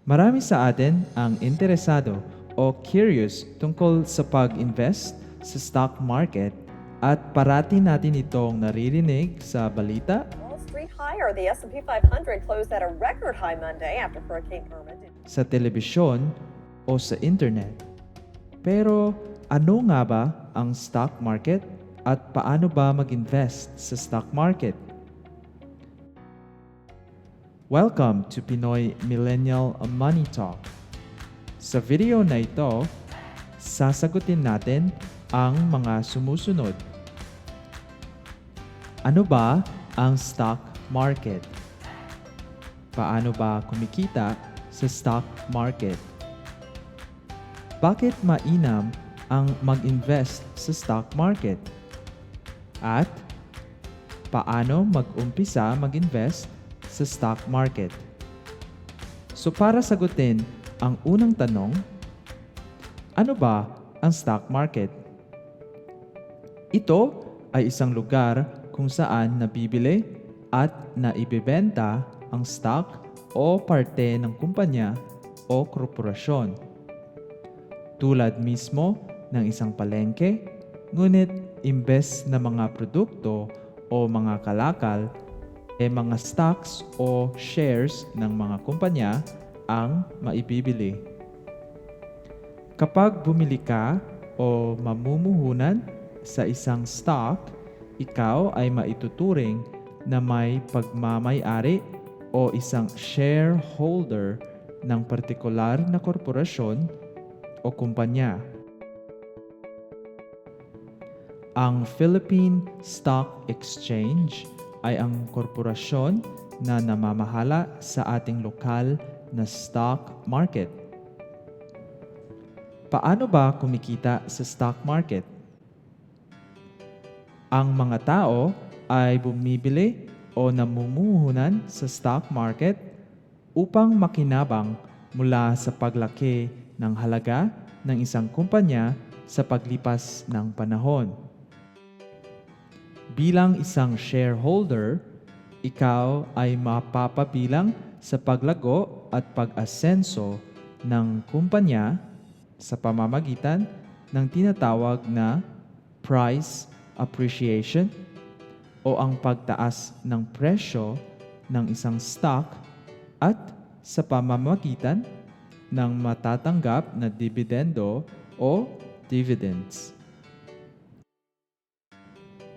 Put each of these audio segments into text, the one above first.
Marami sa atin ang interesado o curious tungkol sa pag-invest sa stock market at parati natin itong naririnig sa balita, Wall Street higher. The S&P 500 closed at a record high Monday after Hurricane Irma. sa telebisyon o sa internet. Pero ano nga ba ang stock market at paano ba mag-invest sa stock market? Welcome to Pinoy Millennial Money Talk. Sa video na ito, sasagutin natin ang mga sumusunod. Ano ba ang stock market? Paano ba kumikita sa stock market? Bakit mainam ang mag-invest sa stock market? At paano mag-umpisa mag-invest sa stock market? So para sagutin ang unang tanong, ano ba ang stock market? Ito ay isang lugar kung saan nabibili at naibebenta ang stock o parte ng kumpanya o korporasyon. Tulad mismo ng isang palengke, ngunit imbes na mga produkto o mga kalakal, mga stocks o shares ng mga kumpanya ang maibibili. Kapag bumili ka o mamumuhunan sa isang stock, ikaw ay maituturing na may pagmamay-ari o isang shareholder ng partikular na korporasyon o kumpanya. Ang Philippine Stock Exchange ay ang korporasyon na namamahala sa ating lokal na stock market. Paano ba kumikita sa stock market? Ang mga tao ay bumibili o namumuhunan sa stock market upang makinabang mula sa paglaki ng halaga ng isang kumpanya sa paglipas ng panahon. Bilang isang shareholder, ikaw ay mapapabilang sa paglago at pag-asenso ng kumpanya sa pamamagitan ng tinatawag na price appreciation o ang pagtaas ng presyo ng isang stock at sa pamamagitan ng matatanggap na dividendo o dividends.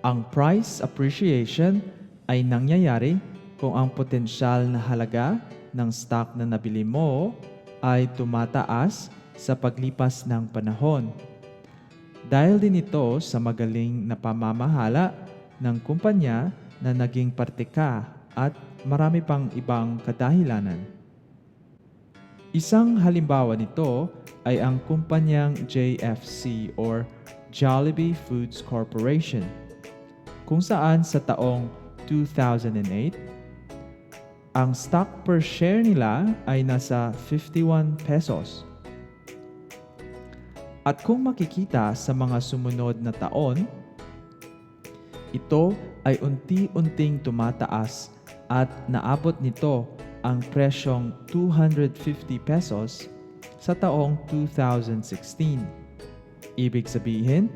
Ang price appreciation ay nangyayari kung ang potensyal na halaga ng stock na nabili mo ay tumataas sa paglipas ng panahon. Dahil din ito sa magaling na pamamahala ng kumpanya na naging parte ka at marami pang ibang kadahilanan. Isang halimbawa nito ay ang kumpanyang JFC or Jollibee Foods Corporation, kung saan sa taong 2008, ang stock per share nila ay nasa 51 pesos. At kung makikita sa mga sumunod na taon, ito ay unti-unting tumataas at naabot nito ang presyong 250 pesos sa taong 2016. Ibig sabihin,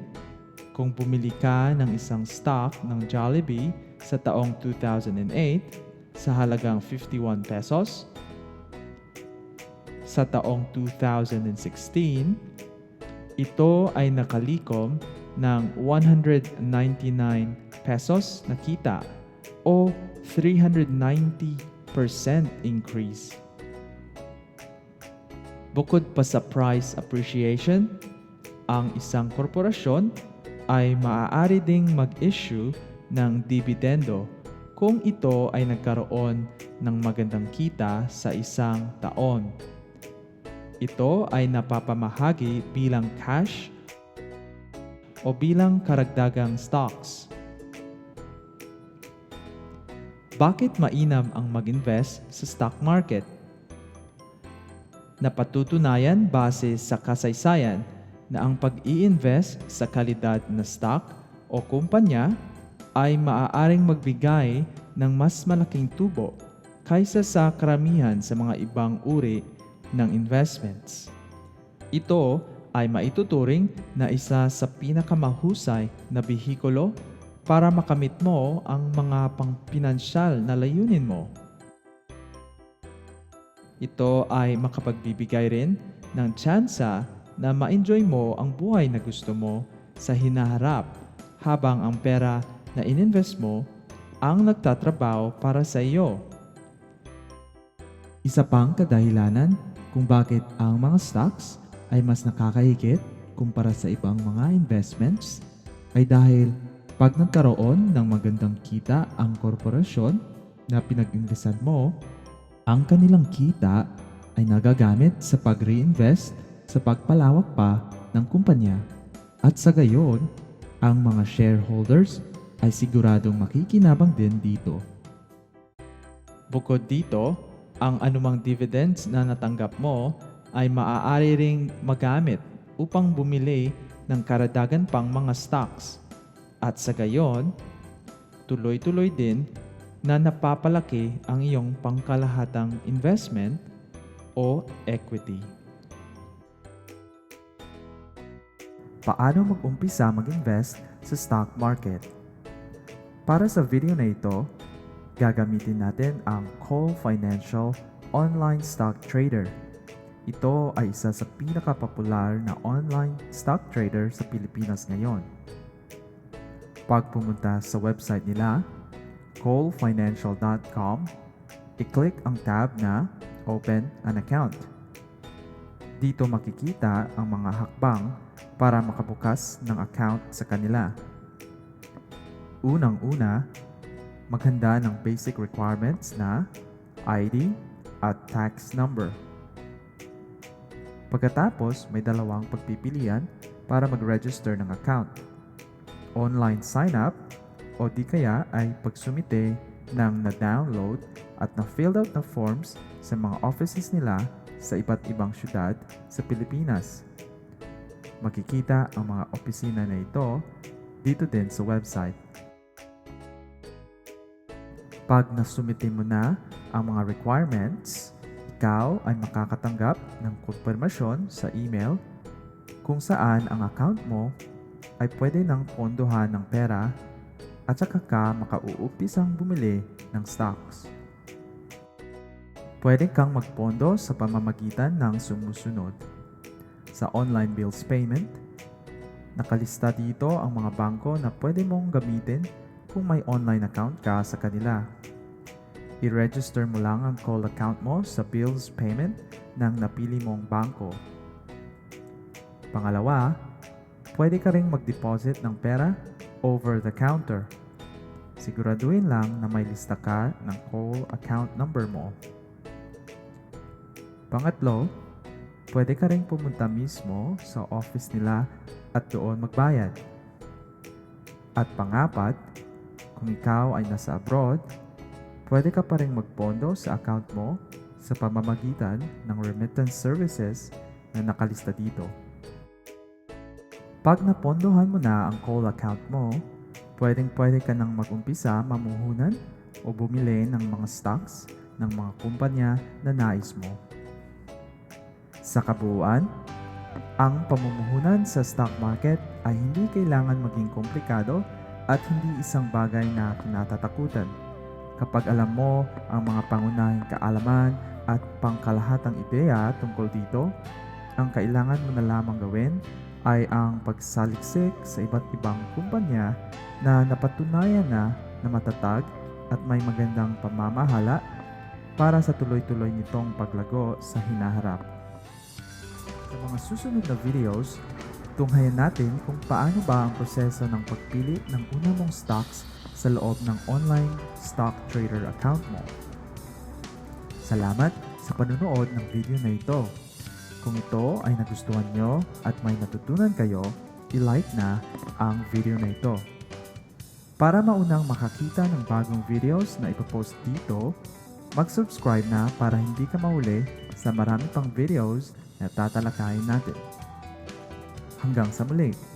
kung bumili ka ng isang stock ng Jollibee sa taong 2008 sa halagang 51 pesos, sa taong 2016, ito ay nakalikom ng 199 pesos na kita o 390% increase. Bukod pa sa price appreciation, ang isang korporasyon ay maaari ding mag-issue ng dividendo kung ito ay nagkaroon ng magandang kita sa isang taon. Ito ay napapamahagi bilang cash o bilang karagdagang stocks. Bakit mainam ang mag-invest sa stock market? Napatutunayan base sa kasaysayan na ang pag-i-invest sa kalidad na stock o kumpanya ay maaaring magbigay ng mas malaking tubo kaysa sa karamihan sa mga ibang uri ng investments. Ito ay maituturing na isa sa pinakamahusay na bihikulo para makamit mo ang mga pangpinansyal na layunin mo. Ito ay makapagbibigay rin ng tsansa na ma-enjoy mo ang buhay na gusto mo sa hinaharap habang ang pera na ininvest mo ang nagtatrabaho para sa iyo. Isa pang kadahilanan kung bakit ang mga stocks ay mas nakakahigit kumpara sa ibang mga investments ay dahil pag nagkaroon ng magandang kita ang korporasyon na pinag-investan mo, ang kanilang kita ay nagagamit sa pag-reinvest sa pagpalawak pa ng kumpanya at sa gayon, ang mga shareholders ay siguradong makikinabang din dito. Bukod dito, ang anumang dividends na natanggap mo ay maaari ring magamit upang bumili ng karagdagan pang mga stocks at sa gayon, tuloy-tuloy din na napapalaki ang iyong pangkalahatang investment o equity. Paano mag-umpisa mag-invest sa stock market? Para sa video na ito, gagamitin natin ang Cole Financial Online Stock Trader. Ito ay isa sa pinakapopular na online stock trader sa Pilipinas ngayon. Pag pumunta sa website nila, colefinancial.com, i-click ang tab na Open an Account. Dito makikita ang mga hakbang para makabukas ng account sa kanila. Unang-una, maghanda ng basic requirements na ID at tax number. Pagkatapos, may dalawang pagpipilian para mag-register ng account. Online sign-up o di kaya ay pagsumite ng na-download at na-filled out na forms sa mga offices nila sa iba't ibang syudad sa Pilipinas. Makikita ang mga opisina na ito dito din sa website. Pag nasumite mo na ang mga requirements, ikaw ay makakatanggap ng kumpirmasyon sa email kung saan ang account mo ay pwede nang pondohan ng pera at saka ka makauumpisang bumili ng stocks. Pwede kang magpondo sa pamamagitan ng sumusunod. Sa online bills payment, nakalista dito ang mga bangko na pwede mong gamitin kung may online account ka sa kanila. I-register mo lang ang call account mo sa bills payment ng napili mong bangko. Pangalawa, pwede ka ring mag-deposit ng pera over the counter. Siguraduhin lang na may lista ka ng call account number mo. Pangatlo, pwede ka ring pumunta mismo sa office nila at doon magbayad. At pangapat, kung ikaw ay nasa abroad, pwede ka pa ring magpondo sa account mo sa pamamagitan ng remittance services na nakalista dito. Pag napondohan mo na ang call account mo, pwede ka nang mag-umpisa mamuhunan o bumili ng mga stocks ng mga kumpanya na nais mo. Sa kabuuan, ang pamumuhunan sa stock market ay hindi kailangan maging komplikado at hindi isang bagay na kinatatakutan. Kapag alam mo ang mga pangunahing kaalaman at pangkalahatang ideya tungkol dito, ang kailangan mo na lamang gawin ay ang pagsaliksik sa iba't ibang kumpanya na napatunayan na matatag at may magandang pamamahala para sa tuloy-tuloy nitong paglago sa hinaharap. Sa mga susunod na videos, tunghayan natin kung paano ba ang proseso ng pagpili ng una mong stocks sa loob ng online stock trader account mo. Salamat sa panunood ng video na ito. Kung ito ay nagustuhan nyo at may natutunan kayo, i-like na ang video na ito. Para maunang makakita ng bagong videos na ipopost dito, mag-subscribe na para hindi ka mahuli sa marami pang videos na tatalakayin natin. Hanggang sa muli!